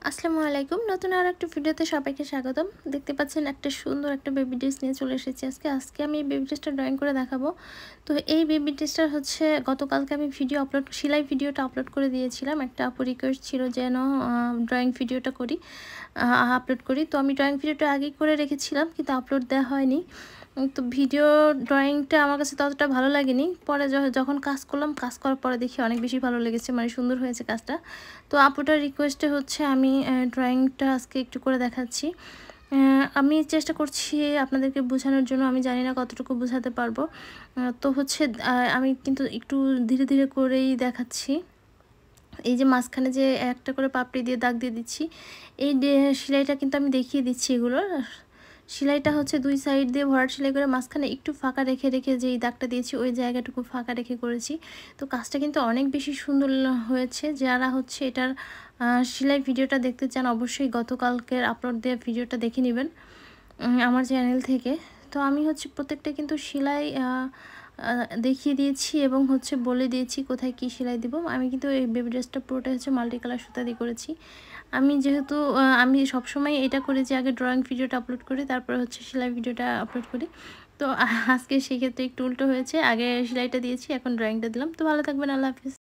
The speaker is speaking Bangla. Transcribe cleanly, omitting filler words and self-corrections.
আসসালামু আলাইকুম। নতুন আর একটা ভিডিওতে সবাইকে স্বাগতম। দেখতে পাচ্ছেন একটা সুন্দর একটা বেবি ড্রেস নিয়ে চলে এসেছি আজকে আমি এই বেবি ড্রেসটা ড্রয়িং করে দেখাবো। তো এই বেবি ড্রেসটা হচ্ছে গতকালকে আমি সেলাই ভিডিওটা আপলোড করে দিয়েছিলাম। একটা আপু রিকোয়েস্ট ছিল যেন ড্রয়িং ভিডিওটা আপলোড করি। তো আমি ড্রয়িং ভিডিওটা আগেই করে রেখেছিলাম কিন্তু আপলোড দেওয়া হয়নি। তো ড্রয়িংটা আমার কাছে ততটা ভালো লাগেনি। পরে যখন কাজ করার পরে দেখি অনেক বেশি ভালো লেগেছে, মানে সুন্দর হয়েছে কাজটা। তো আপুটার রিকোয়েস্টে হচ্ছে আমি ড্রয়িংটা আজকে একটু করে দেখাচ্ছি। আমি চেষ্টা করছি আপনাদেরকে বোঝানোর জন্য, আমি জানি না কতটুকু বোঝাতে পারবো। তো হচ্ছে আমি কিন্তু একটু ধীরে ধীরে করেই দেখাচ্ছি। এই যে মাঝখানে যে একটা করে পাপড়ি দিয়ে দাগ দিয়ে দিচ্ছি, এই সেলাইটা কিন্তু আমি দেখিয়ে দিচ্ছি এগুলোর। সেলাইটা হচ্ছে দুই সাইড দিয়ে ভরাট সেলাই করে মাঝখানে একটু ফাঁকা রেখে রেখে যেই দাগটা দিয়েছি ওই জায়গাটুকু ফাঁকা রেখে করেছি। তো কাজটা কিন্তু অনেক বেশি সুন্দর হয়েছে। যারা হচ্ছে এটার সেলাই ভিডিওটা দেখতে চান অবশ্যই গতকালকের আপলোড দেওয়া ভিডিওটা দেখে নেবেন আমার চ্যানেল থেকে। তো আমি হচ্ছে প্রত্যেকটা কিন্তু সেলাই দেখিয়ে দিয়েছি এবং হচ্ছে বলে দিয়েছি কোথায় কি সেলাই দিব। আমি কিন্তু এই বেবি ড্রেসটা পুরোটা হচ্ছে মাল্টি কালার সুতা দিয়ে করেছি। আমি যেহেতু আমি সবসময় এটা করি যে আগে ড্রয়িং ভিডিওটা আপলোড করি, তারপরে হচ্ছে সেলাই ভিডিওটা আপলোড করি। তো আজকে সেক্ষেত্রে একটু উল্টো হয়েছে, আগে সেলাইটা দিয়েছি এখন ড্রয়িংটা দিলাম। তো ভালো থাকবেন, আল্লাহ হাফিজ।